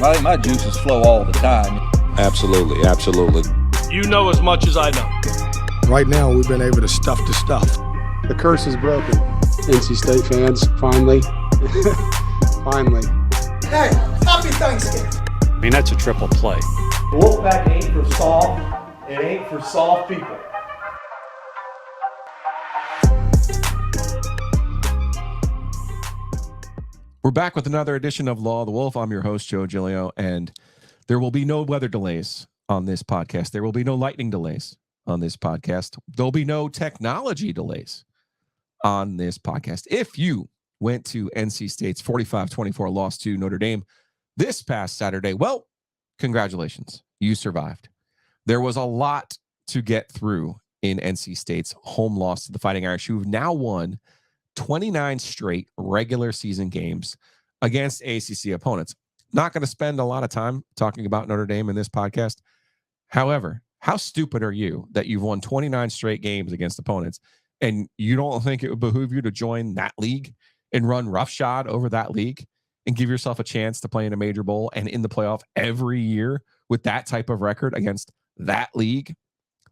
I think my juices flow all the time. Absolutely, absolutely. You know as much as I know. Right now, we've been able to stuff the stuff. The curse is broken. NC State fans, finally. Finally. Hey, happy Thanksgiving. I mean, that's a triple play. The Wolfpack ain't for soft. It ain't for soft people. We're back with another edition of Law of the Wolf. I'm your host, Joe Giglio, and there will be no weather delays on this podcast. There will be no lightning delays on this podcast. There'll be no technology delays on this podcast. If you went to NC State's 45-24 loss to Notre Dame this past Saturday, well, congratulations. You survived. There was a lot to get through in NC State's home loss to the Fighting Irish, who've now won 29 straight regular season games against ACC opponents. Not going to spend a lot of time talking about Notre Dame in this podcast. However, how stupid are you that you've won 29 straight games against opponents and you don't think it would behoove you to join that league and run roughshod over that league and give yourself a chance to play in a major bowl and in the playoff every year with that type of record against that league?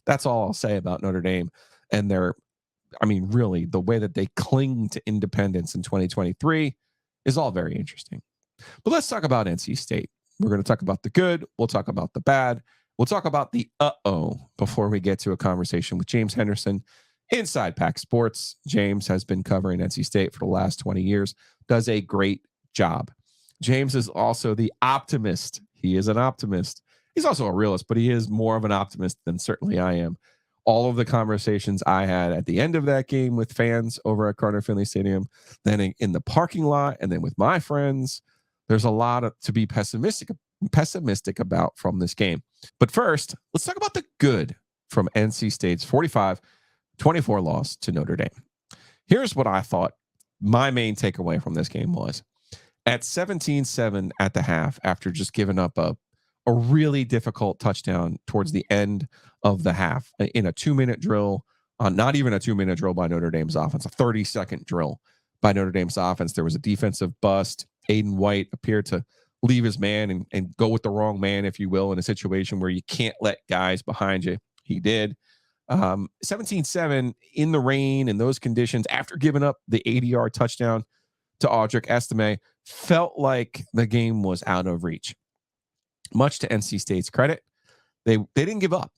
That's all I'll say about Notre Dame and really, the way that they cling to independence in 2023 is all very interesting. But let's talk about NC State. We're going to talk about the good. We'll talk about the bad. We'll talk about the before we get to a conversation with James Henderson, Inside Pack Sports. James has been covering NC State for the last 20 years, does a great job. James is also the optimist. He is an optimist. He's also a realist, but he is more of an optimist than certainly I am. All of the conversations I had at the end of that game with fans over at Carter Finley Stadium, then in the parking lot, and then with my friends, there's a lot to be pessimistic about from this game. But first, let's talk about the good from NC State's 45-24 loss to Notre Dame. Here's what I thought my main takeaway from this game was. At 17-7 at the half, after just giving up a really difficult touchdown towards the end of the half in a 2-minute drill, not even a 2-minute drill by Notre Dame's offense, a 30-second drill by Notre Dame's offense. There was a defensive bust. Aydan White appeared to leave his man and go with the wrong man, if you will, in a situation where you can't let guys behind you. He did. 17-7 in the rain in those conditions after giving up the 80-yard touchdown to Audric Estime, felt like the game was out of reach. Much to NC State's credit, they didn't give up.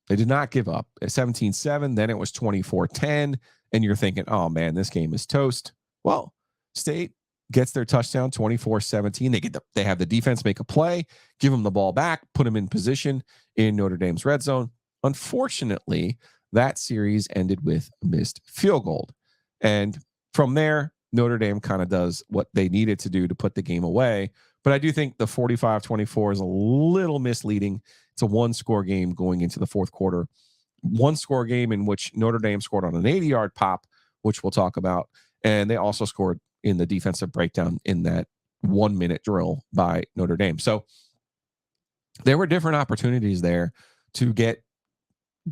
They did not give up. At 17-7, then it was 24-10, and you're thinking, oh, man, this game is toast. Well, State gets their touchdown 24-17. They have the defense make a play, give them the ball back, put them in position in Notre Dame's red zone. Unfortunately, that series ended with a missed field goal. And from there, Notre Dame kind of does what they needed to do to put the game away. But I do think the 45-24 is a little misleading. It's a one-score game going into the fourth quarter. One-score game in which Notre Dame scored on an 80-yard pop, which we'll talk about. And they also scored in the defensive breakdown in that 1-minute drill by Notre Dame. So there were different opportunities there to get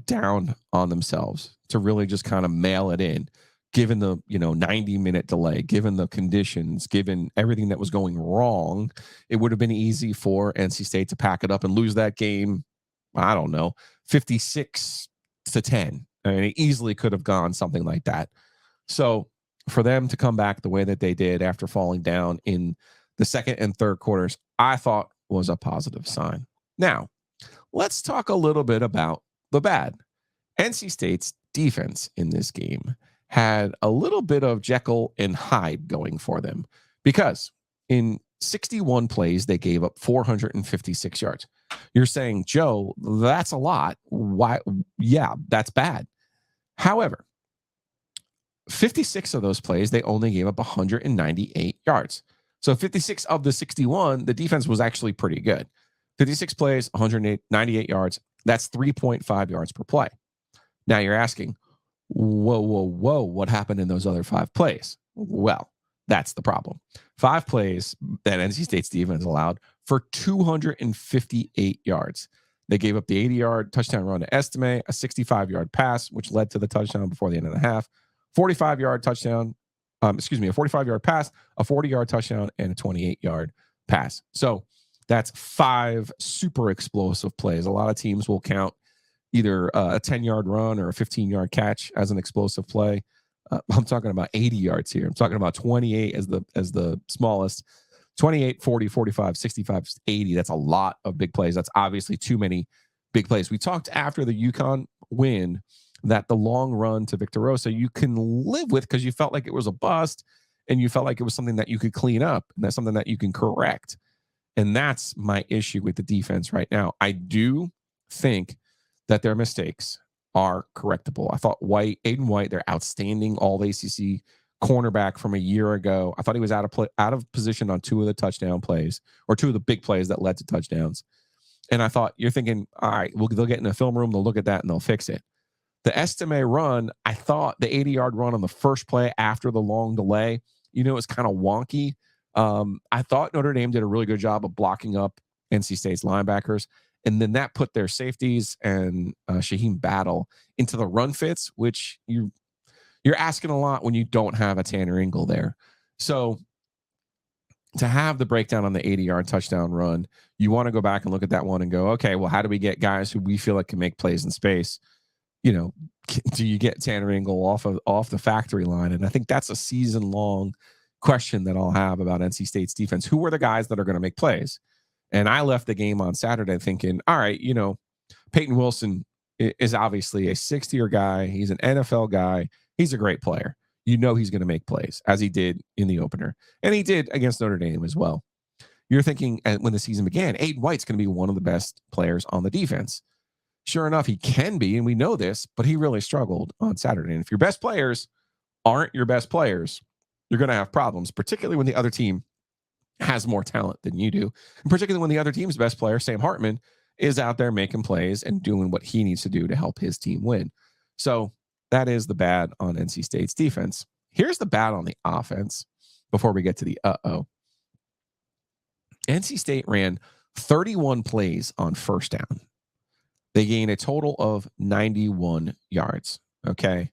down on themselves, to really just kind of mail it in. Given the 90-minute delay, given the conditions, given everything that was going wrong, it would have been easy for NC State to pack it up and lose that game, I don't know, 56-10. I mean, it easily could have gone something like that. So for them to come back the way that they did after falling down in the second and third quarters, I thought was a positive sign. Now, let's talk a little bit about the bad. NC State's defense in this game had a little bit of Jekyll and Hyde going for them, because in 61 plays, they gave up 456 yards. You're saying, Joe, that's a lot. Why? Yeah, that's bad. However, 56 of those plays, they only gave up 198 yards. So 56 of the 61, the defense was actually pretty good. 56 plays, 198 yards. That's 3.5 yards per play. Now you're asking, whoa, what happened in those other 5 plays? Well, that's the problem. 5 plays that NC State's defense allowed for 258 yards. They gave up the 80-yard touchdown run to Estime, a 65-yard pass, which led to the touchdown before the end of the half, 45-yard touchdown, a 45-yard pass, a 40-yard touchdown, and a 28-yard pass. So That's 5 super explosive plays. A lot of teams will count either a 10-yard run or a 15-yard catch as an explosive play. I'm talking about 80 yards here. I'm talking about 28 as the smallest. 28, 40, 45, 65, 80. That's a lot of big plays. That's obviously too many big plays. We talked after the UConn win that the long run to Victor Rosa you can live with because you felt like it was a bust and you felt like it was something that you could clean up and that's something that you can correct. And that's my issue with the defense right now. I do think that their mistakes are correctable. I thought Aydan White, their outstanding all-ACC cornerback from a year ago, I thought he was out of position on 2 of the touchdown plays or 2 of the big plays that led to touchdowns. And I thought, you're thinking, all right, they'll get in the film room, they'll look at that, and they'll fix it. The Estime run, I thought the 80-yard run on the first play after the long delay, it was kind of wonky. I thought Notre Dame did a really good job of blocking up NC State's linebackers. And then that put their safeties and Shaheem Battle into the run fits, which you're asking a lot when you don't have a Tanner Ingle there. So to have the breakdown on the 80-yard touchdown run, you want to go back and look at that one and go, okay, well, how do we get guys who we feel like can make plays in space? Do you get Tanner Ingle off the factory line? And I think that's a season-long question that I'll have about NC State's defense. Who are the guys that are going to make plays? And I left the game on Saturday thinking, all right, Peyton Wilson is obviously a 6th-year guy. He's an NFL guy. He's a great player. He's going to make plays, as he did in the opener. And he did against Notre Dame as well. You're thinking when the season began, Aydan White's going to be one of the best players on the defense. Sure enough, he can be, and we know this, but he really struggled on Saturday. And if your best players aren't your best players, you're going to have problems, particularly when the other team has more talent than you do, and particularly when the other team's best player, Sam Hartman, is out there making plays and doing what he needs to do to help his team win. So that is the bad on NC State's defense. Here's the bad on the offense before we get to the NC State ran 31 plays on first down. They gained a total of 91 yards. Okay.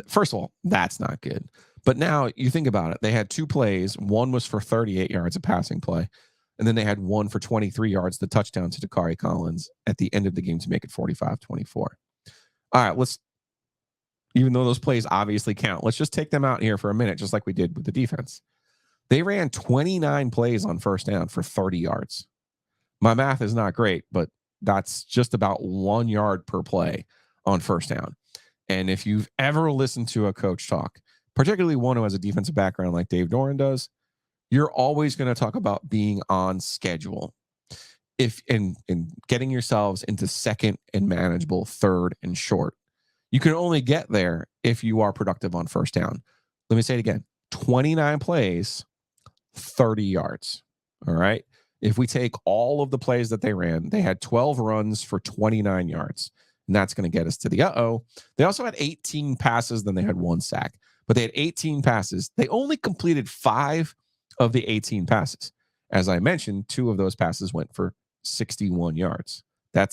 First of all, that's not good. But now you think about it. They had 2 plays. One was for 38 yards of passing play. And then they had one for 23 yards, the touchdown to Dakari Collins at the end of the game to make it 45-24. All right, even though those plays obviously count, let's just take them out here for a minute, just like we did with the defense. They ran 29 plays on first down for 30 yards. My math is not great, but that's just about 1 yard per play on first down. And if you've ever listened to a coach talk, particularly one who has a defensive background like Dave Doran does, you're always going to talk about being on schedule. If in getting yourselves into second and manageable, third and short. You can only get there if you are productive on first down. Let me say it again. 29 plays, 30 yards. All right. If we take all of the plays that they ran, they had 12 runs for 29 yards. And that's going to get us to the They also had 18 passes, then they had 1 sack. But they had 18 passes. They only completed 5 of the 18 passes. As I mentioned, 2 of those passes went for 61 yards. That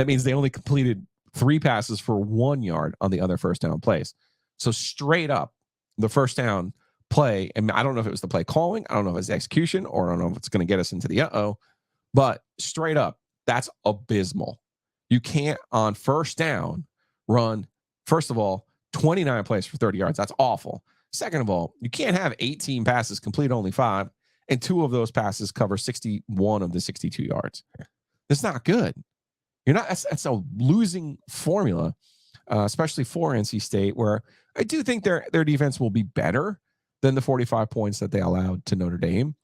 means they only completed 3 passes for 1 yard on the other first down plays. So straight up, the first down play, and I don't know if it was the play calling, I don't know if it's execution, or I don't know if it's going to get us into the but straight up, that's abysmal. You can't on first down run, first of all, 29 plays for 30 yards. That's awful. Second of all, you can't have 18 passes, complete only 5, and 2 of those passes cover 61 of the 62 yards. That's not good. That's a losing formula, especially for NC State, where I do think their defense will be better than the 45 points that they allowed to Notre Dame.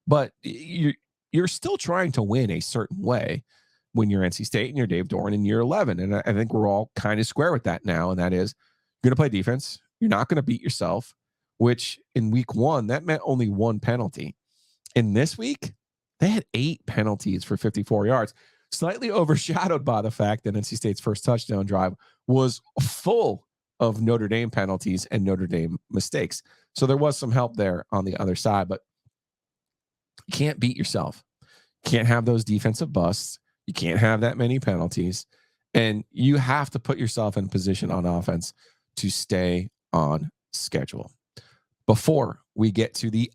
But you're still trying to win a certain way when you're NC State and you're Dave Doran in year 11. And I think we're all kind of square with that now. And that is, you're going to play defense. You're not going to beat yourself, which in week 1, that meant only 1 penalty. In this week, they had 8 penalties for 54 yards, slightly overshadowed by the fact that NC State's first touchdown drive was full of Notre Dame penalties and Notre Dame mistakes. So there was some help there on the other side, but you can't beat yourself. You can't have those defensive busts. You can't have that many penalties. And you have to put yourself in position on offense to stay on schedule. Before we get to the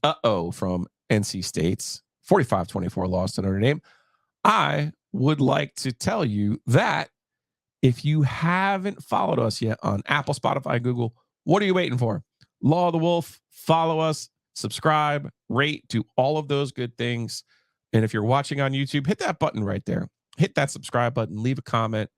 from NC State's 45-24 loss to Notre Dame. I would like to tell you that if you haven't followed us yet on Apple, Spotify, Google, what are you waiting for? Law of the Wolf, follow us, subscribe, rate, do all of those good things. And if you're watching on YouTube, hit that button right there. Hit that subscribe button, leave a comment.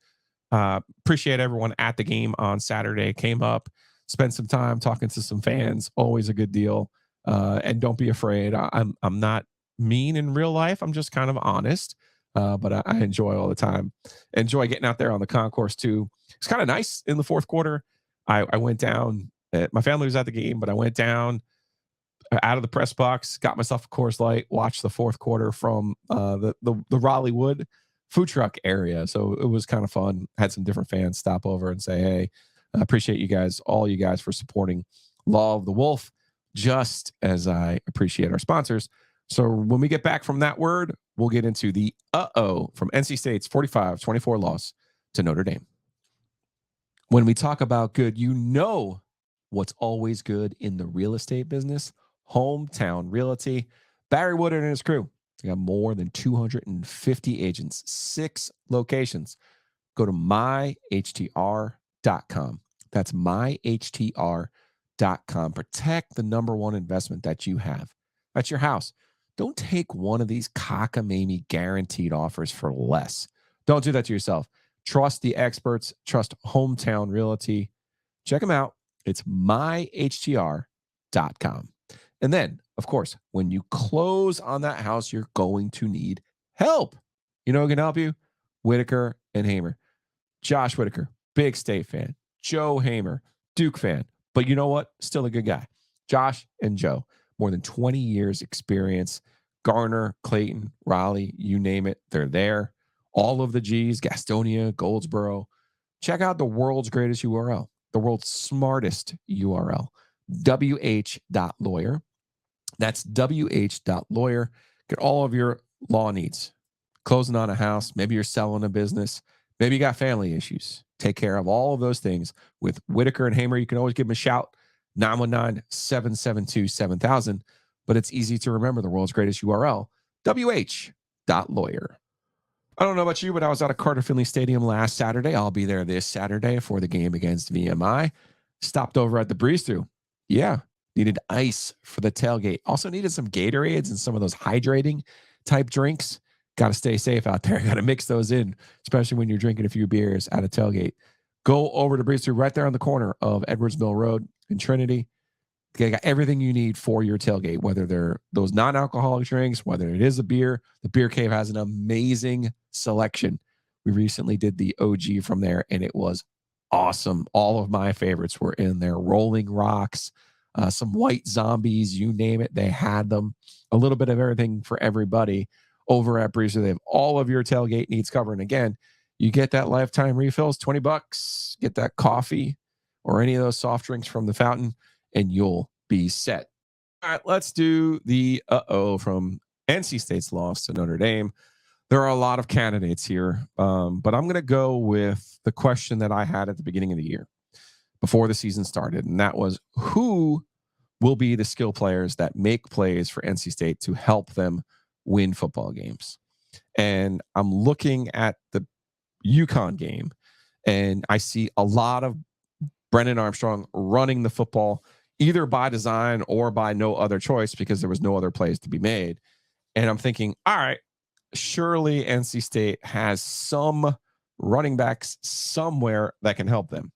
Appreciate everyone at the game on Saturday. Came up, spent some time talking to some fans. Always a good deal. And don't be afraid. I'm not mean in real life. I'm just kind of honest. But I enjoy all the time. Enjoy getting out there on the concourse too. It's kind of nice in the fourth quarter. I went down. My family was at the game, but I went down out of the press box, got myself a Coors Light, watched the fourth quarter from the Raleigh Wood food truck area. So it was kind of fun. Had some different fans stop over and say, hey, I appreciate you guys, all you guys, for supporting Law of the Wolf, just as I appreciate our sponsors. So when we get back from that word, we'll get into the from NC State's 45-24 loss to Notre Dame. When we talk about good, you know what's always good in the real estate business: Hometown Realty. Barry Woodard and his crew. They got more than 250 agents, 6 locations. Go to myhtr.com. That's myhtr.com. Protect the number one investment that you have. That's your house. Don't take one of these cockamamie guaranteed offers for less. Don't do that to yourself. Trust the experts. Trust Hometown Realty. Check them out. It's myhtr.com. And then, of course, when you close on that house, you're going to need help. You know who can help you? Whitaker and Hamer. Josh Whitaker, big State fan. Joe Hamer, Duke fan. But you know what? Still a good guy. Josh and Joe, more than 20 years experience. Garner, Clayton, Raleigh, you name it, they're there. All of the G's, Gastonia, Goldsboro. Check out the world's greatest URL, the world's smartest URL, wh.lawyer. That's wh.lawyer. Get all of your law needs. Closing on a house, maybe you're selling a business, maybe you got family issues. Take care of all of those things with Whitaker and Hamer. You can always give them a shout, 919-772-7000. But it's easy to remember the world's greatest URL, wh.lawyer. I don't know about you, but I was out at Carter Finley Stadium last Saturday. I'll be there this Saturday for the game against VMI. Stopped over at the Breeze-Thru. Yeah, needed ice for the tailgate. Also needed some Gatorades and some of those hydrating type drinks. Got to stay safe out there. Got to mix those in, especially when you're drinking a few beers at a tailgate. Go over to Breeze-Thru right there on the corner of Edwards Mill Road in Trinity. They got everything you need for your tailgate, whether they're those non-alcoholic drinks, whether it is a beer. The Beer Cave has an amazing selection. We recently did the OG from there, and it was awesome. All of my favorites were in there. Rolling Rocks, some White Zombies, you name it, they had them. A little bit of everything for everybody over at Breezer. They have all of your tailgate needs covered. And again, you get that lifetime refills, $20. Get that coffee or any of those soft drinks from the fountain, and you'll be set. All right, let's do the from NC State's loss to Notre Dame. There are a lot of candidates here, but I'm going to go with the question that I had at the beginning of the year before the season started, and that was, who will be the skill players that make plays for NC State to help them win football games? And I'm looking at the UConn game, and I see a lot of Brennan Armstrong running the football, either by design or by no other choice, because there was no other plays to be made. And I'm thinking, all right, surely NC State has some running backs somewhere that can help them.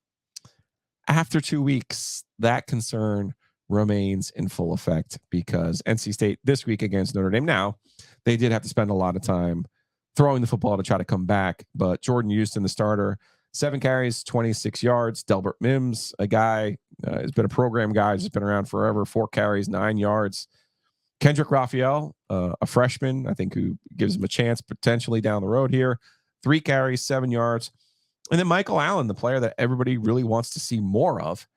After 2 weeks, that concern remains in full effect, because NC State this week against Notre Dame, now they did have to spend a lot of time throwing the football to try to come back. But Jordan Houston, the starter, 7 carries, 26 yards. Delbert Mims, a guy, has been a program guy, has been around forever, 4 carries, 9 yards. Kendrick Raphael, a freshman, I think, who gives him a chance potentially down the road here, 3 carries, 7 yards. And then Michael Allen, the player that everybody really wants to see more of,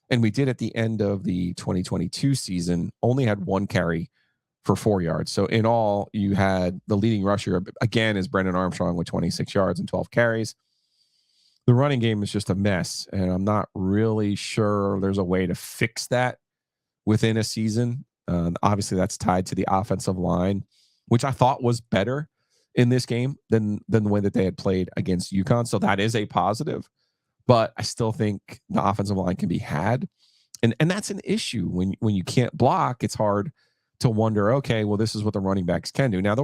and we did at the end of the 2022 season, only had 1 carry for 4 yards. So in all, you had the leading rusher, again, is Brennan Armstrong with 26 yards and 12 carries. The running game is just a mess, and I'm not really sure there's a way to fix that within a season. Obviously, that's tied to the offensive line. which I thought was better in this game than the way that they had played against UConn. So that is a positive, but I still think the offensive line can be had. And that's an issue when you can't block. It's hard to wonder, okay, well, this is what the running backs can do. Now, as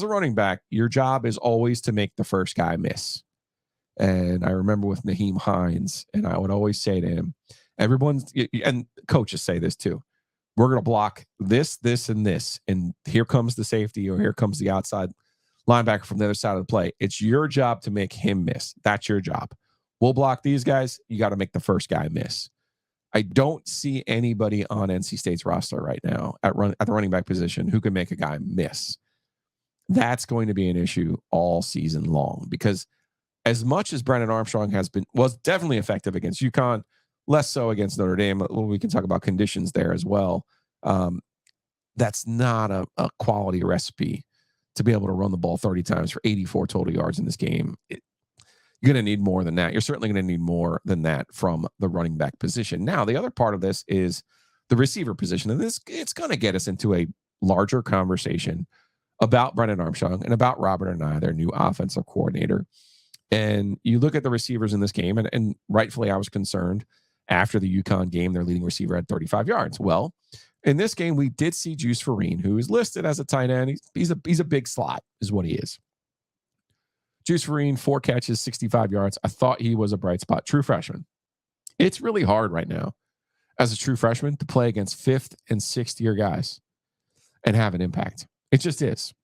a running back, your job is always to make the first guy miss. And I remember with Naheem Hines, and I would always say to him, and coaches say this too, we're going to block this, this, and this. And here comes the safety, or here comes the outside linebacker from the other side of the play. It's your job to make him miss. That's your job. We'll block these guys. You got to make the first guy miss. I don't see anybody on NC State's roster right now at the running back position who can make a guy miss. That's going to be an issue all season long, because as much as Brennan Armstrong was definitely effective against UConn, less so against Notre Dame. We can talk about conditions there as well. That's not a quality recipe to be able to run the ball 30 times for 84 total yards in this game. You're going to need more than that. You're certainly going to need more than that from the running back position. Now, the other part of this is the receiver position. And it's going to get us into a larger conversation about Brennan Armstrong and about Robert Anae, their new offensive coordinator. And you look at the receivers in this game, and rightfully I was concerned after the UConn game, their leading receiver had 35 yards. Well, in this game, we did see Juice Vereen, who is listed as a tight end. He's a big slot, is what he is. Juice Vereen, 4 catches, 65 yards. I thought he was a bright spot. True freshman. It's really hard right now as a true freshman to play against 5th and 6th year guys and have an impact. It just is.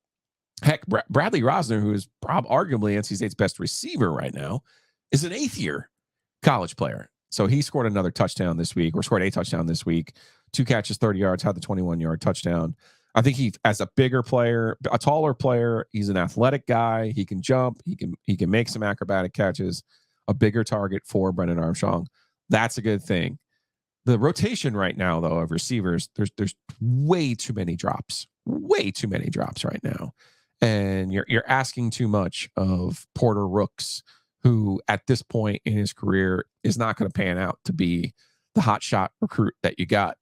Heck, Bradley Rosner, who is arguably NC State's best receiver right now, is an 8th year college player. So he scored another touchdown this week, or scored a touchdown this week. 2 catches, 30 yards, had the 21-yard touchdown. I think he, as a bigger player, a taller player, he's an athletic guy. He can jump. He can make some acrobatic catches. A bigger target for Brennan Armstrong. That's a good thing. The rotation right now, though, of receivers, there's way too many drops. Way too many drops right now. And you're asking too much of Porter Rooks, who at this point in his career is not going to pan out to be the hotshot recruit that you got,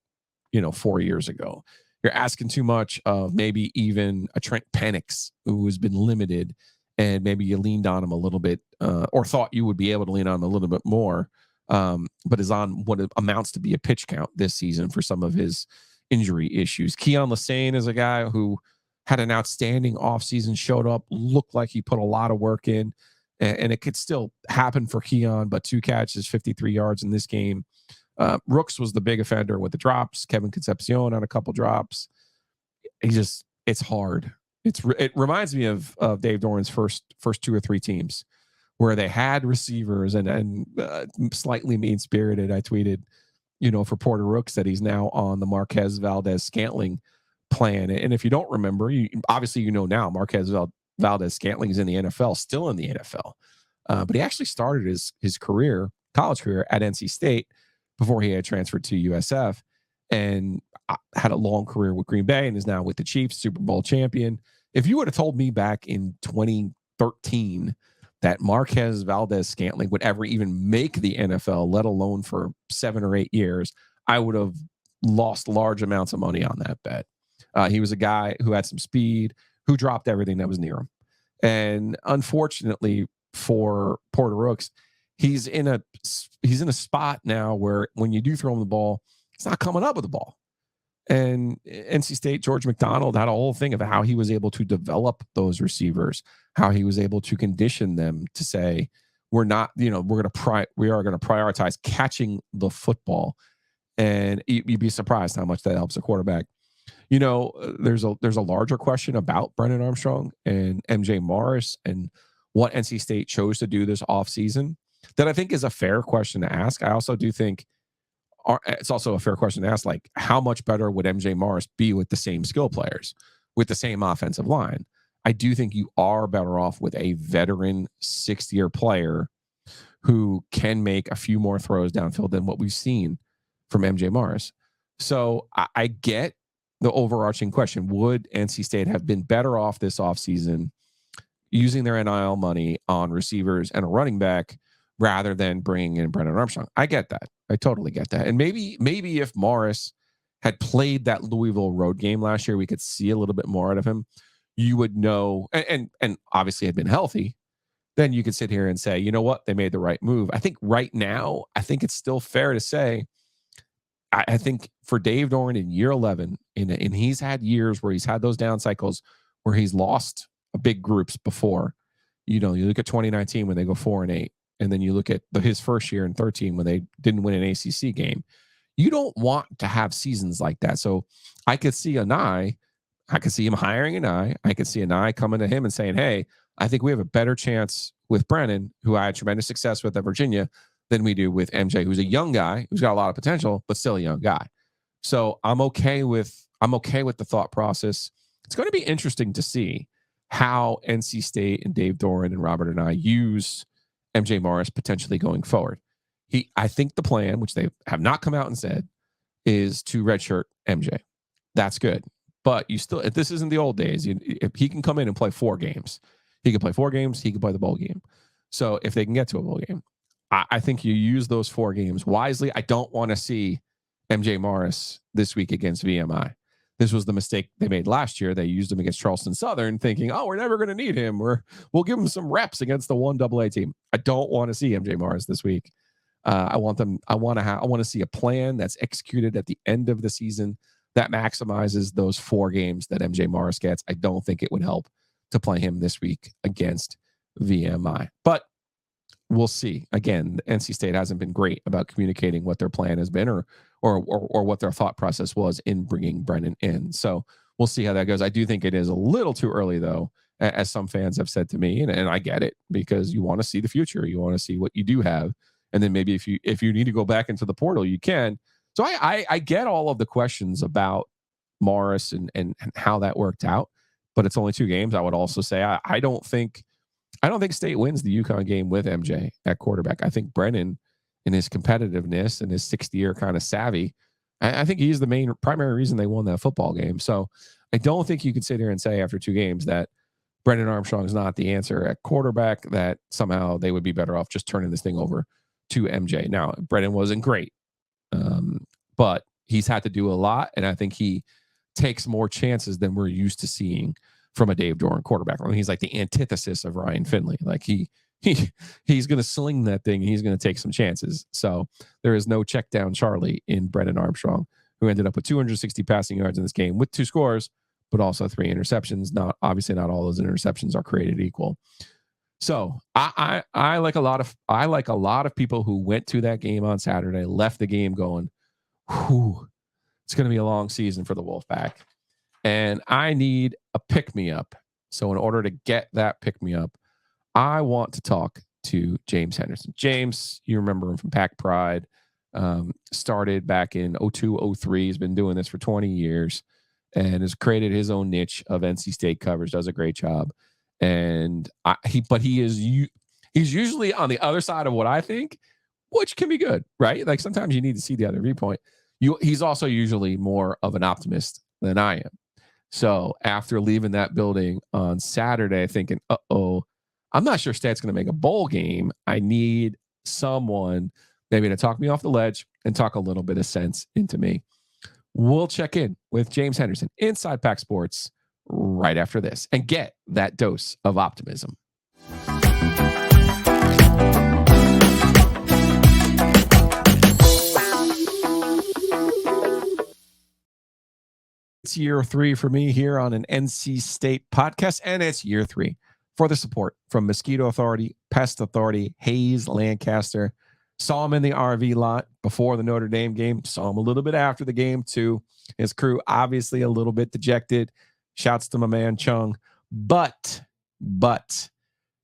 4 years ago. You're asking too much of maybe even a Trent Penix, who has been limited, and maybe you leaned on him a little bit, or thought you would be able to lean on him a little bit more, but is on what amounts to be a pitch count this season for some of his injury issues. Keon Lassane is a guy who had an outstanding offseason, showed up, looked like he put a lot of work in, and it could still happen for Keon, but 2 catches, 53 yards in this game. Rooks was the big offender with the drops. Kevin Concepcion on a couple drops. It's hard. It reminds me of Dave Doran's first 2 or 3 teams where they had receivers and slightly mean-spirited. I tweeted, for Porter Rooks that he's now on the Marquez Valdez-Scantling plan. And if you don't remember, obviously now Marquez Valdez-Scantling is in the NFL, still in the NFL. But he actually started his college career at NC State before he had transferred to USF, and had a long career with Green Bay and is now with the Chiefs, Super Bowl champion. If you would have told me back in 2013 that Marquez Valdez-Scantling would ever even make the NFL, let alone for 7 or 8 years, I would have lost large amounts of money on that bet. He was a guy who had some speed, who dropped everything that was near him. And unfortunately for Porter Rooks, he's in a spot now where when you do throw him the ball, he's not coming up with the ball. And NC State, George McDonald had a whole thing of how he was able to develop those receivers, how he was able to condition them to say, we are going to prioritize catching the football. And you'd be surprised how much that helps a quarterback. There's a larger question about Brennan Armstrong and MJ Morris and what NC State chose to do this offseason that I think is a fair question to ask. I also do think it's also a fair question to ask, like, how much better would MJ Morris be with the same skill players, with the same offensive line? I do think you are better off with a veteran 6th-year player who can make a few more throws downfield than what we've seen from MJ Morris. So I get the overarching question. Would NC State have been better off this offseason using their NIL money on receivers and a running back rather than bringing in Brennan Armstrong? I get that. I totally get that. And maybe if Morris had played that Louisville road game last year, we could see a little bit more out of him. You would know, and obviously had been healthy, then you could sit here and say, you know what, they made the right move. I think right now, I think it's still fair to say, I think for Dave Doran in year 11, and he's had years where he's had those down cycles where he's lost big groups before. You know, you look at 2019 when they go 4-8, and then you look at his first year in 13 when they didn't win an ACC game. You don't want to have seasons like that. So I could see I could see him hiring I could see Anai coming to him and saying, hey, I think we have a better chance with Brennan, who I had tremendous success with at Virginia, than we do with MJ, who's a young guy, who's got a lot of potential, but still a young guy. So I'm okay with the thought process. It's going to be interesting to see how NC State and Dave Doran and Robert and I use MJ Morris potentially going forward. I think the plan, which they have not come out and said, is to redshirt MJ. That's good. But you still, if this isn't the old days, if he can come in and play 4 games. He can play 4 games. He can play the bowl game. So if they can get to a bowl game, I think you use those 4 games wisely. I don't want to see MJ Morris this week against VMI. This was the mistake they made last year. They used him against Charleston Southern thinking, we're never going to need him. We'll give him some reps against the 1AA team. I don't want to see MJ Morris this week. I want to see a plan that's executed at the end of the season that maximizes those 4 games that MJ Morris gets. I don't think it would help to play him this week against VMI, but we'll see. Again, NC State hasn't been great about communicating what their plan has been or what their thought process was in bringing Brennan in. So we'll see how that goes. I do think it is a little too early, though, as some fans have said to me, and I get it, because you want to see the future. You want to see what you do have. And then maybe if you need to go back into the portal, you can. So I get all of the questions about Morris and how that worked out, but it's only 2 games. I would also say I don't think State wins the UConn game with MJ at quarterback. I think Brennan, in his competitiveness and his 6th-year kind of savvy, I think he's the primary reason they won that football game. So I don't think you could sit here and say after 2 games that Brennan Armstrong is not the answer at quarterback, that somehow they would be better off just turning this thing over to MJ. Now, Brennan wasn't great, but he's had to do a lot, and I think he takes more chances than we're used to seeing from a Dave Doran quarterback. I mean, he's like the antithesis of Ryan Finley. Like he's going to sling that thing, and he's going to take some chances. So there is no check down Charlie in Brennan Armstrong, who ended up with 260 passing yards in this game with 2 scores, but also 3 interceptions. Not all those interceptions are created equal. So I like a lot of people who went to that game on Saturday, left the game going, whew, it's going to be a long season for the Wolfpack. And I need a pick-me-up. So in order to get that pick-me-up, I want to talk to James Henderson. James, you remember him from Pack Pride, started back in 02, 03. He's been doing this for 20 years and has created his own niche of NC State coverage, does a great job. And he's usually on the other side of what I think, which can be good, right? Like sometimes you need to see the other viewpoint. He's also usually more of an optimist than I am. So after leaving that building on Saturday, thinking, I'm not sure State's going to make a bowl game. I need someone maybe to talk me off the ledge and talk a little bit of sense into me. We'll check in with James Henderson inside Pack Sports right after this and get that dose of optimism. It's year 3 for me here on an NC State podcast, and it's year 3 for the support from Mosquito Authority, Pest Authority, Hayes Lancaster. Saw him in the RV lot before the Notre Dame game. Saw him a little bit after the game too. His crew obviously a little bit dejected. Shouts to my man Chung, but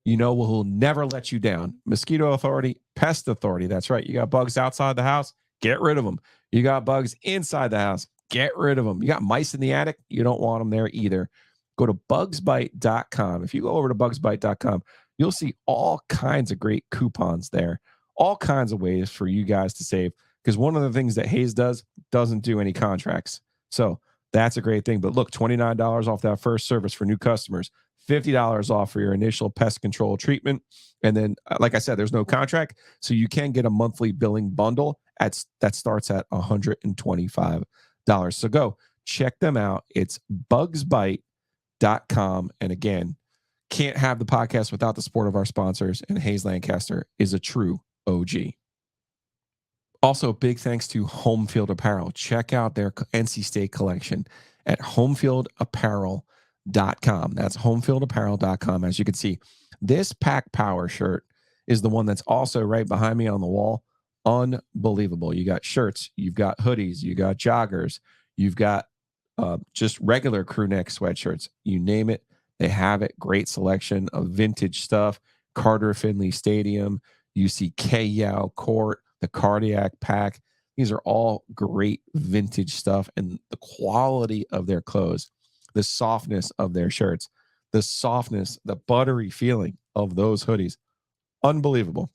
you know who'll never let you down? Mosquito Authority, Pest Authority. That's right. You got bugs outside the house, get rid of them. You got bugs inside the house, get rid of them. You got mice in the attic, you don't want them there either. Go to bugsbite.com. If you go over to bugsbite.com, you'll see all kinds of great coupons there, all kinds of ways for you guys to save. Because one of the things that Hayes doesn't do any contracts. So that's a great thing. But look, $29 off that first service for new customers, $50 off for your initial pest control treatment. And then, like I said, there's no contract. So you can get a monthly billing bundle that starts at $125. So go check them out. It's bugsbite.com. And again, can't have the podcast without the support of our sponsors, and Hayes Lancaster is a true OG. Also, big thanks to Home Field Apparel. Check out their NC State collection at homefieldapparel.com. That's homefieldapparel.com. As you can see, this Pack Power shirt is the one that's also right behind me on the wall. Unbelievable. You got shirts, you've got hoodies, you got joggers, you've got just regular crew neck sweatshirts. You name it, they have it. Great selection of vintage stuff. Carter Finley Stadium, UC Yao Court, the Cardiac Pack. These are all great vintage stuff, and the quality of their clothes, the softness of their shirts, the softness, the buttery feeling of those hoodies. Unbelievable.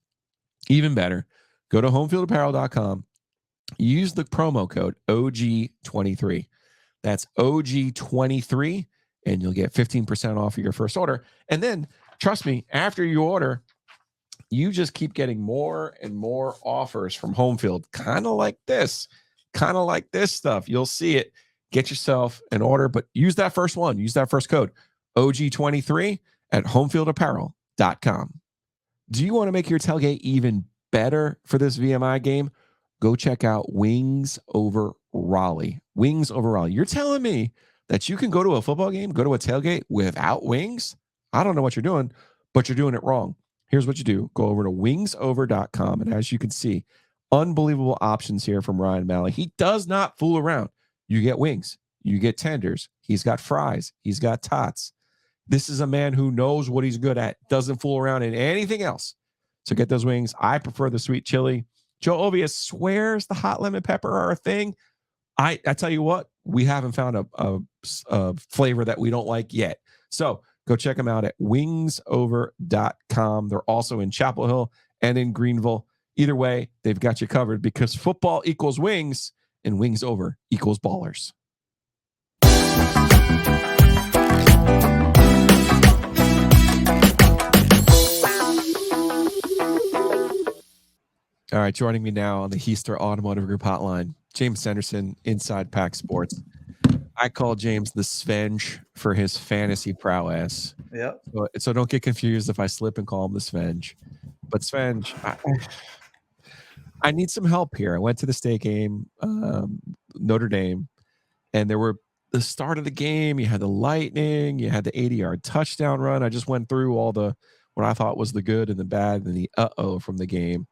Even better, go to homefieldapparel.com, use the promo code OG23. That's OG23, and you'll get 15% off of your first order. And then, trust me, after you order, you just keep getting more and more offers from Homefield, kind of like this stuff. You'll see it. Get yourself an order, but use that first one. Use that first code, OG23 at homefieldapparel.com. Do you want to make your tailgate even better for this VMI game? Go check out Wings Over Raleigh. Wings Over Raleigh. You're telling me that you can go to a football game, go to a tailgate without wings? I don't know what you're doing, but you're doing it wrong. Here's what you do. Go over to wingsover.com, and as you can see, unbelievable options here from Ryan Malley. He does not fool around. You get wings. You get tenders. He's got fries. He's got tots. This is a man who knows what he's good at, doesn't fool around in anything else. So get those wings. I prefer the sweet chili. Joe Ovius swears the hot lemon pepper are a thing. I tell you what, we haven't found a flavor that we don't like yet. So go check them out at wingsover.com. They're also in Chapel Hill and in Greenville. Either way, they've got you covered, because football equals wings and Wings Over equals ballers. All right, joining me now on the Heister Automotive Group hotline, James Henderson, Inside Pack Sports. I call James the Svenge for his fantasy prowess. Yep. So don't get confused if I slip and call him the Svenge. But Svenge, I need some help here. I went to the state game, Notre Dame, and there were the start of the game. You had the lightning. You had the 80-yard touchdown run. I just went through all the what I thought was the good and the bad and the from the game.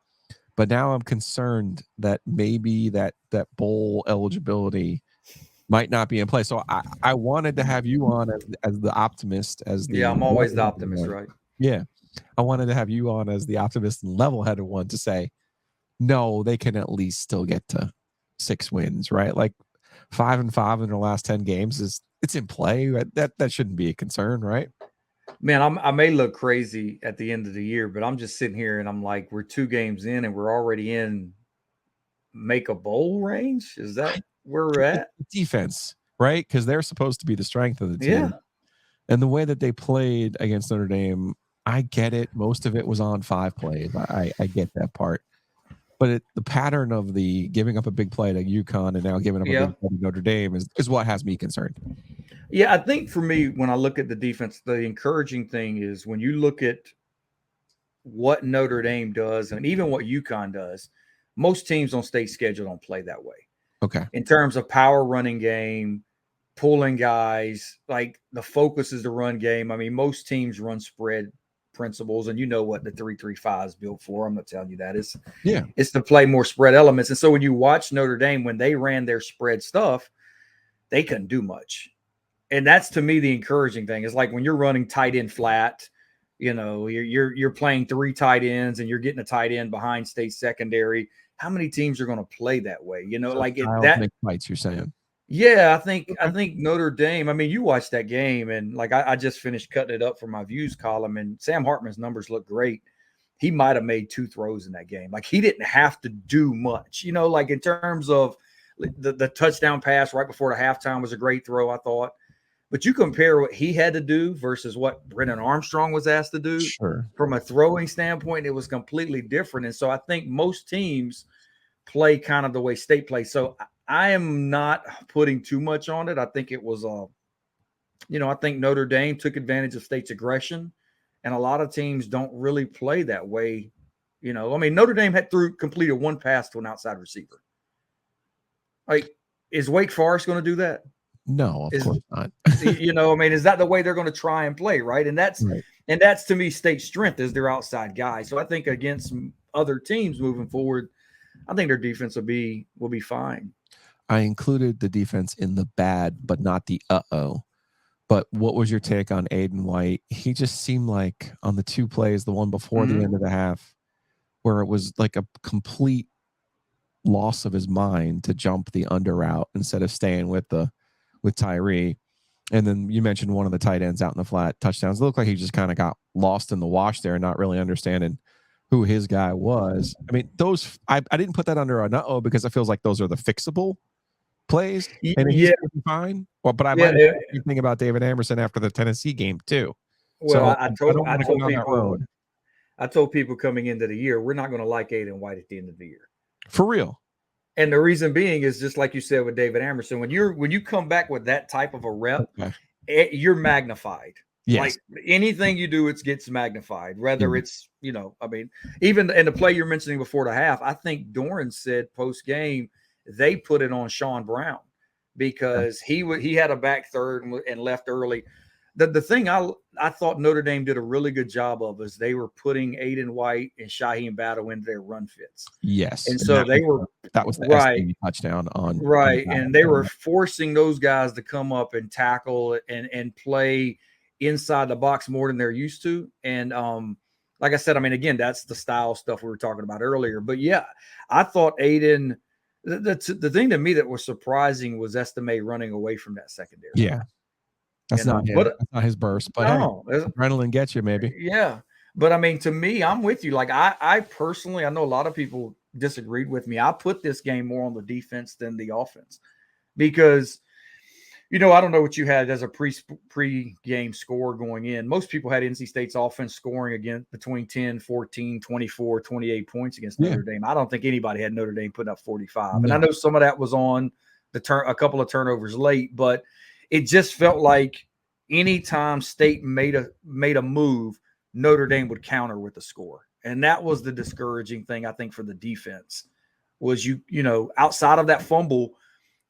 But now I'm concerned that maybe that bowl eligibility might not be in place. So I wanted to have you on as the optimist. I'm always the optimist, right? Yeah. I wanted to have you on as the optimist and level-headed one to say, no, they can at least still get to 6 wins, right? Like 5-5 in their last 10 games it's in play. That shouldn't be a concern, right? Man, I may look crazy at the end of the year, but I'm just sitting here and I'm like, we're 2 games in and we're already in make a bowl range. Is that where we're at? Defense, right? Because they're supposed to be the strength of the team. Yeah. And the way that they played against Notre Dame, I get it. Most of it was on 5 plays. I get that part. But the pattern of the giving up a big play to UConn and now giving up a big play to Notre Dame is what has me concerned. Yeah, I think for me, when I look at the defense, the encouraging thing is when you look at what Notre Dame does and even what UConn does, most teams on state schedule don't play that way. Okay. In terms of power running game, pulling guys, like the focus is the run game. I mean, most teams run spread principles, and you know what the 3-3-5 is built for. I'm not telling you that. It's to play more spread elements. And so when you watch Notre Dame, when they ran their spread stuff, they couldn't do much. And that's, to me, the encouraging thing. It's like when you're running tight end flat, you know, you're playing 3 tight ends and you're getting a tight end behind state secondary. How many teams are going to play that way? You know, so like that make fights, you're saying. Yeah, I think Notre Dame, I mean, you watched that game, and like I just finished cutting it up for my views column, and Sam Hartman's numbers look great. He might have made 2 throws in that game. Like, he didn't have to do much, you know, like in terms of the touchdown pass right before the halftime was a great throw, I thought. But you compare what he had to do versus what Brennan Armstrong was asked to do. Sure. From a throwing standpoint, it was completely different. And so I think most teams play kind of the way state plays. So I am not putting too much on it. I think it was I think Notre Dame took advantage of State's aggression, and a lot of teams don't really play that way. Notre Dame completed one pass to an outside receiver. Like, is Wake Forest going to do that? No, of course not. Is that the way they're going to try and play, right? And that's to me State's strength is their outside guys. So I think against other teams moving forward, I think their defense will be fine. I included the defense in the bad, but not the uh-oh. But what was your take on Aydan White? He just seemed like on the two plays, the one before the end of the half, where it was like a complete loss of his mind to jump the under route instead of staying with Tyree. And then you mentioned one of the tight ends out in the flat touchdowns. It looked like he just kind of got lost in the wash there, not really understanding who his guy was. I mean, those I didn't put that under a uh-oh because it feels like those are the fixable plays, and he's fine. Well, but I might have you think about David Anderson after the Tennessee game too. Well, so I told people coming into the year, we're not going to like Aydan White at the end of the year. For real. And the reason being is just like you said with David Anderson, when you come back with that type of a rep, you're magnified. Yes. Like anything you do, it gets magnified. Whether it's, even in the play you're mentioning before the half, I think Doran said post game they put it on Sean Brown because he had a back third and left early. The thing I thought Notre Dame did a really good job of is they were putting Aydan White and Shaheem Battle into their run fits. Yes. And so that was the SC touchdown on. Right. And they were forcing those guys to come up and tackle and play inside the box more than they're used to. And like I said, again, that's the style stuff we were talking about earlier. But yeah, I thought Aydan, the thing to me that was surprising was Estime running away from that secondary. Yeah. That's not his burst, but no, adrenaline gets you, maybe. Yeah. But to me, I'm with you. Like I personally, I know a lot of people disagreed with me. I put this game more on the defense than the offense because, I don't know what you had as a pre-game score going in. Most people had NC State's offense scoring again between 10, 14, 24, 28 points against Notre Dame. I don't think anybody had Notre Dame putting up 45. And I know some of that was on a couple of turnovers late, but it just felt like anytime State made a move, Notre Dame would counter with a score. And that was the discouraging thing, I think, for the defense was outside of that fumble,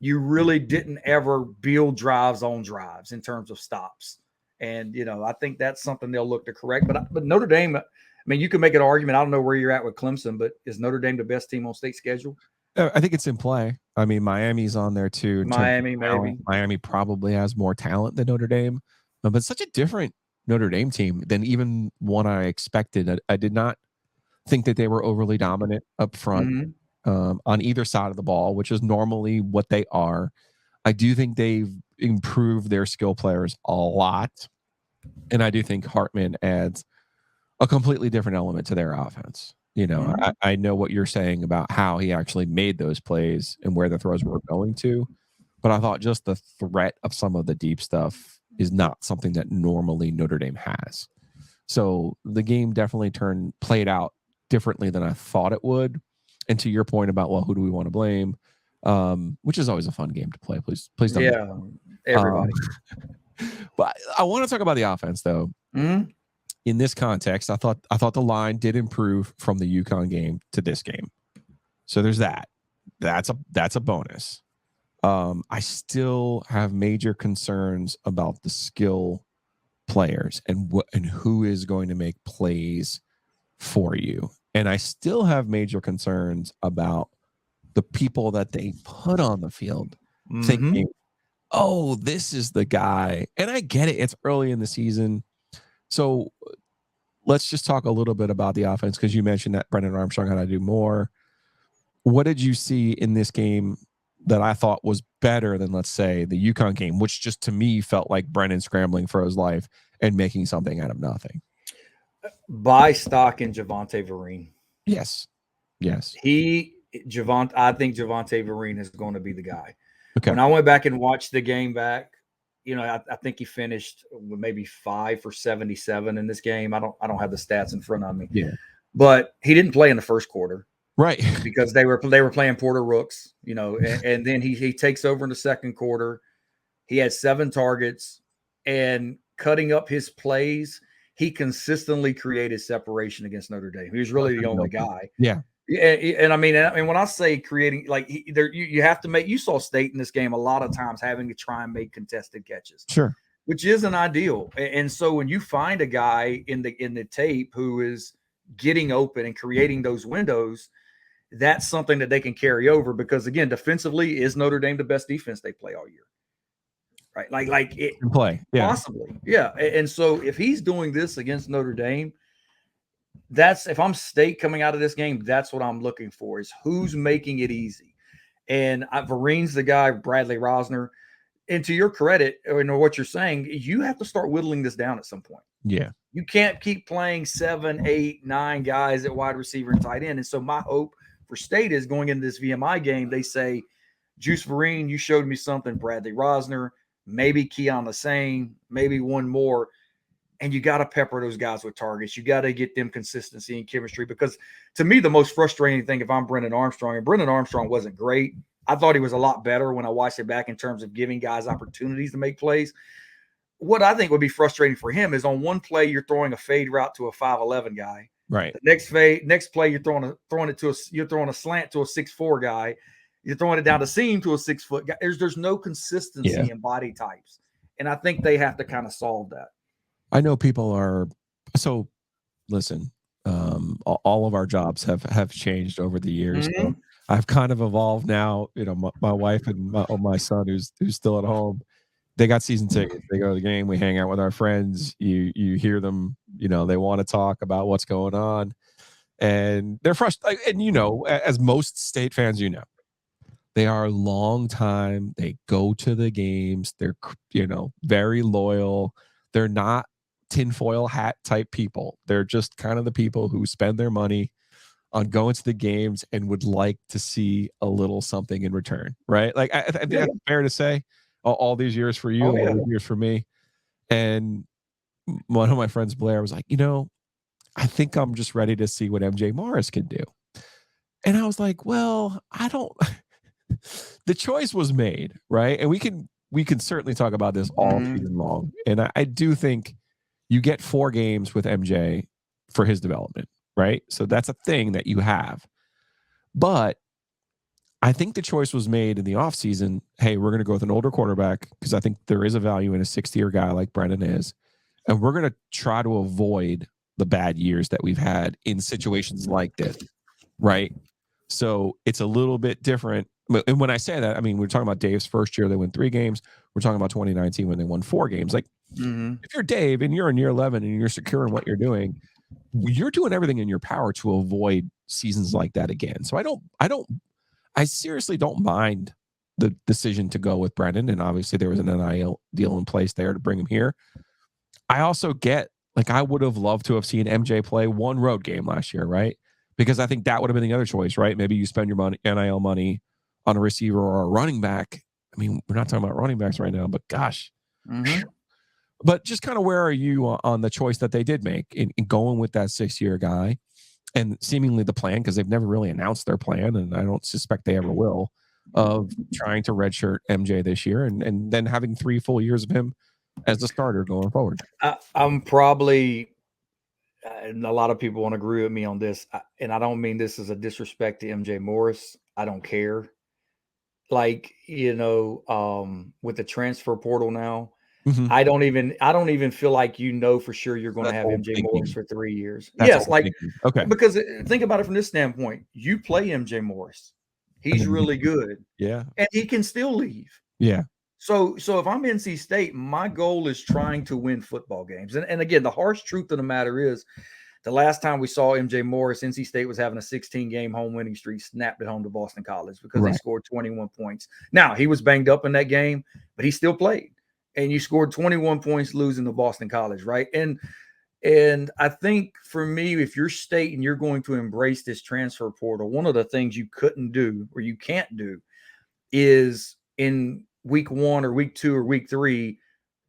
you really didn't ever build drives on drives in terms of stops. And, I think that's something they'll look to correct. But Notre Dame, you can make an argument. I don't know where you're at with Clemson, but is Notre Dame the best team on State's schedule? I think it's in play. Miami's on there too. Miami, maybe. Miami probably has more talent than Notre Dame, but it's such a different Notre Dame team than even one I expected. I did not think that they were overly dominant up front on either side of the ball, which is normally what they are. I do think they've improved their skill players a lot, and I do think Hartman adds a completely different element to their offense. I know what you're saying about how he actually made those plays and where the throws were going to, but I thought just the threat of some of the deep stuff is not something that normally Notre Dame has. So the game definitely played out differently than I thought it would. And to your point about, well, who do we want to blame? Which is always a fun game to play. Please don't. Yeah, everybody. But I want to talk about the offense though. Mm-hmm. In this context, I thought the line did improve from the UConn game to this game. So there's that. That's a bonus. I still have major concerns about the skill players and who is going to make plays for you. And I still have major concerns about the people that they put on the field thinking, oh, this is the guy. And I get it. It's early in the season. So let's just talk a little bit about the offense because you mentioned that Brennan Armstrong had to do more. What did you see in this game that I thought was better than, let's say, the UConn game, which just to me felt like Brennan scrambling for his life and making something out of nothing? Buy stock in Javonte Vereen. Yes. I think Javonte Vereen is going to be the guy. Okay. When I went back and watched the game back, I think he finished with maybe 5 for 77 in this game. I don't have the stats in front of me. Yeah. But he didn't play in the first quarter. Right. because they were playing Porter Rooks, and then he takes over in the second quarter. He had 7 targets, and cutting up his plays, he consistently created separation against Notre Dame. He was really the only guy. Yeah. And I mean, when I say creating, like you have to make. You saw State in this game a lot of times having to try and make contested catches, Sure, which isn't ideal. And so when you find a guy in the tape who is getting open and creating those windows, that's something that they can carry over. Because again, defensively, is Notre Dame the best defense they play all year? Right, like it can play, yeah, possibly, yeah. And so if he's doing this against Notre Dame, if I'm State coming out of this game, that's what I'm looking for, is who's making it easy. And Vereen's the guy, Bradley Rosner. And to your credit, or what you're saying, you have to start whittling this down at some point. Yeah. You can't keep playing 7, 8, 9 guys at wide receiver and tight end. And so my hope for State is going into this VMI game, they say, Juice Vereen, you showed me something, Bradley Rosner, maybe Keon Lassane, maybe one more. And you got to pepper those guys with targets. You got to get them consistency and chemistry, because to me, the most frustrating thing, if I'm Brennan Armstrong, and Brennan Armstrong wasn't great. I thought he was a lot better when I watched it back in terms of giving guys opportunities to make plays. What I think would be frustrating for him is on one play, you're throwing a fade route to a 5'11" guy. Right. The next play, you're throwing a slant to a 6'4" guy. You're throwing it down the seam to a 6 foot guy. There's no consistency in body types. And I think they have to kind of solve that. I know people are so. Listen, all of our jobs have changed over the years. Mm-hmm. So I've kind of evolved now. My wife and my son, who's still at home, they got season tickets. They go to the game. We hang out with our friends. You hear them. They want to talk about what's going on, and they're frustrated. And as most State fans, they are long time. They go to the games. They're very loyal. They're not tinfoil hat type people. They're just kind of the people who spend their money on going to the games and would like to see a little something in return, right? Like I think that's fair to say. All these years for you, all these years for me. And one of my friends, Blair, was like, I think I'm just ready to see what MJ Morris can do. And I was like, well, I don't. The choice was made, right? And we can certainly talk about this all season long. And I do think you get 4 games with MJ for his development, right? So that's a thing that you have. But I think the choice was made in the offseason. Hey, we're going to go with an older quarterback because I think there is a value in a 6th-year guy like Brennan is. And we're going to try to avoid the bad years that we've had in situations like this, right? So it's a little bit different. And when I say that, I mean, we're talking about Dave's first year, they won 3 games. We're talking about 2019 when they won 4 games. Like, if you're Dave and you're in year 11 and you're secure in what you're doing everything in your power to avoid seasons like that again. So I seriously don't mind the decision to go with Brennan. And obviously there was an NIL deal in place there to bring him here. I also get, like, I would have loved to have seen MJ play 1 road game last year, right? Because I think that would have been the other choice, right? Maybe you spend your money, NIL money, on a receiver or a running back. I mean, we're not talking about running backs right now, but gosh. But just kind of where are you on the choice that they did make in going with that 6-year guy, and seemingly the plan, because they've never really announced their plan, and I don't suspect they ever will, of trying to redshirt MJ this year and then having 3 full years of him as the starter going forward? I'm probably, and a lot of people won't agree with me on this, and I don't mean this as a disrespect to MJ Morris. I don't care. Like, with the transfer portal now, I don't even feel like for sure you're going to have MJ Morris for 3 years. Yes, like, okay. Because think about it from this standpoint. You play MJ Morris. He's really good. Yeah. And he can still leave. Yeah. So if I'm NC State, my goal is trying to win football games. And again, the harsh truth of the matter is, the last time we saw MJ Morris, NC State was having a 16-game home winning streak, snapped it home to Boston College because they scored 21 points. Now, he was banged up in that game, but he still played. And you scored 21 points losing to Boston College, right? And I think for me, if you're State and you're going to embrace this transfer portal, one of the things you couldn't do or you can't do is in week 1 or week 2 or week 3,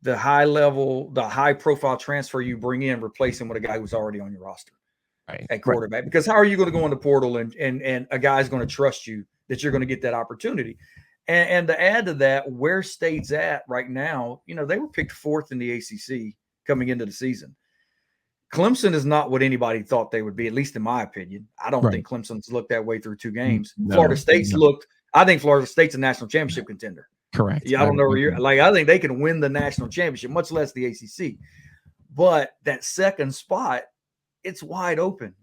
the high profile transfer you bring in, replace him with a guy who's already on your roster. at quarterback, because how are you going to go in the portal and a guy's going to trust you that you're going to get that opportunity? And to add to that, where State's at right now, they were picked 4th in the ACC coming into the season. Clemson is not what anybody thought they would be, at least in my opinion. I don't think Clemson's looked that way through 2 games. Florida State's looked – I think Florida State's a national championship contender. Correct. Yeah, I don't know where you're – I think they can win the national championship, much less the ACC. But that second spot, it's wide open.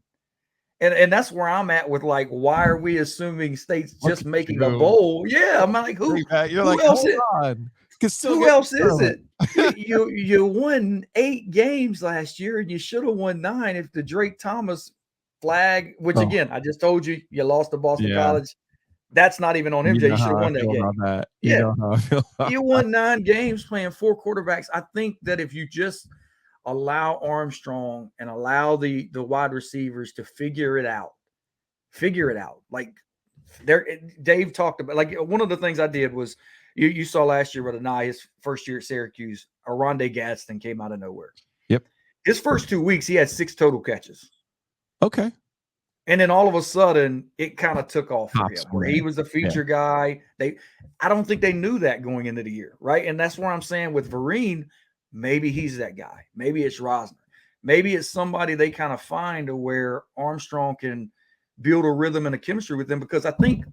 And that's where I'm at with, why are we assuming State's just making a bowl? Yeah, I'm like, who else is it? You won 8 games last year, and you should have won 9 if the Drake Thomas flag, which again, I just told you lost to Boston College. That's not even on MJ. You should have won that game. You won 9 games playing 4 quarterbacks. I think that if you just allow Armstrong and allow the wide receivers to figure it out. Dave talked about, one of the things I did was, you saw last year with Anai, his first year at Syracuse, Arondé Gadsden came out of nowhere. Yep. His first 2 weeks, he had 6 total catches. Okay. And then all of a sudden, it kind of took off for him, where he was the feature guy. I don't think they knew that going into the year, right? And that's where I'm saying with Vereen, maybe he's that guy. Maybe it's Rosner. Maybe it's somebody they kind of find to where Armstrong can build a rhythm and a chemistry with them, because I think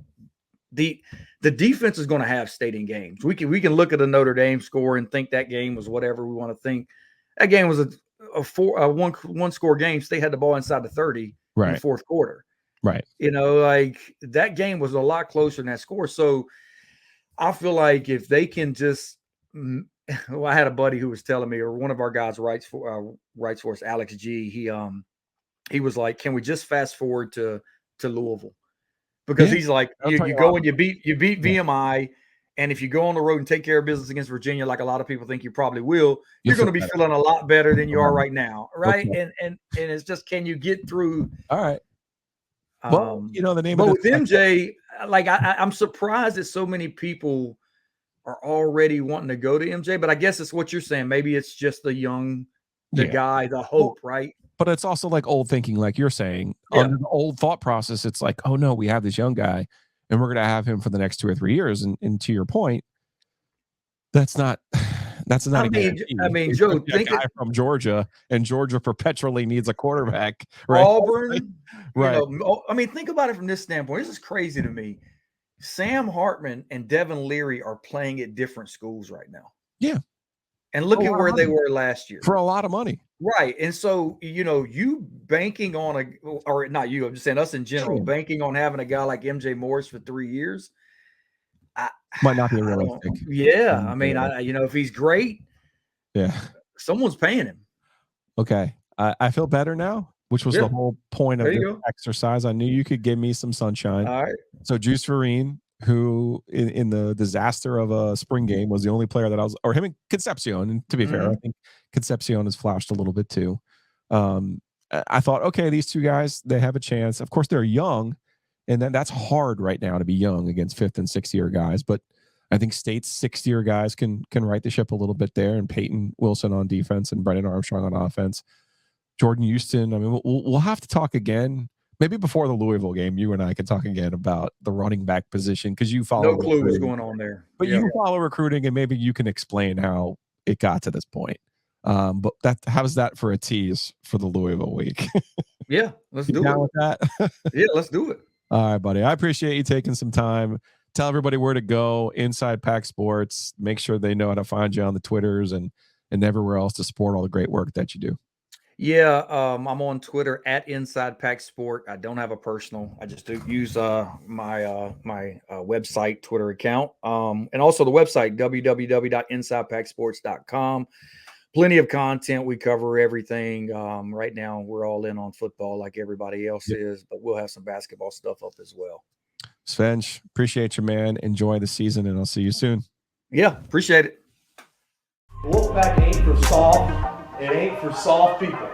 the defense is going to have State in games. We can look at a Notre Dame score and think that game was whatever we want to think. That game was a one score game. State had the ball inside the 30 in the fourth quarter. Right. That game was a lot closer than that score. So I feel like if they can just well, I had a buddy who was telling me, or one of our guys writes for us, Alex G. He was like, "Can we just fast forward to Louisville?" Because he's like, you go and you beat VMI, and if you go on the road and take care of business against Virginia, like a lot of people think you probably will, you're going to be feeling a lot better than you are right now, right? Okay. And it's just, can you get through? All right. Well, the name. But with MJ, I'm surprised that so many people are already wanting to go to MJ, but I guess it's what you're saying. Maybe it's just the guy, the hope, right? But it's also like old thinking, like you're saying. Under the old thought process, it's like, oh no, we have this young guy, and we're going to have him for the next 2 or 3 years. And to your point, that's not. I mean, Joe, think a guy from Georgia, and Georgia perpetually needs a quarterback. Right? Auburn, right? Think about it from this standpoint. This is crazy to me. Sam Hartman and Devin Leary are playing at different schools right now. Yeah. And look at where they were last year. For a lot of money. Right. And so, you banking on or not you, I'm just saying us in general, banking on having a guy like MJ Morris for 3 years. Might not be realistic. Yeah. If he's great, someone's paying him. Okay. I feel better now, which was the whole point of the exercise. I knew you could give me some sunshine. All right. So Juice Vereen, who in the disaster of a spring game was the only player that or him and Concepcion. And to be fair, I think Concepcion has flashed a little bit too. I thought, okay, these 2 guys, they have a chance. Of course, they're young, and then that's hard right now to be young against 5th and 6th year guys. But I think State's 6th year guys can right the ship a little bit there, and Peyton Wilson on defense and Brennan Armstrong on offense. Jordan Houston. I mean, we'll have to talk again. Maybe before the Louisville game, you and I can talk again about the running back position, because you follow. No clue what's going on there, but you follow recruiting, and maybe you can explain how it got to this point. But how's that for a tease for the Louisville week? Yeah, let's do it. With that? Yeah, let's do it. All right, buddy. I appreciate you taking some time. Tell everybody where to go. Inside Pack Sports. Make sure they know how to find you on the Twitters and everywhere else to support all the great work that you do. Yeah, I'm on Twitter at Inside Pack Sport. I don't have a personal. I just do use my website Twitter account, and also the website www.insidepacksports.com. Plenty of content. We cover everything. Right now, we're all in on football like everybody else is, but we'll have some basketball stuff up as well. Svench, appreciate you, man. Enjoy the season, and I'll see you soon. Yeah, appreciate it. Wolfpack ain't for soft. It ain't for soft people.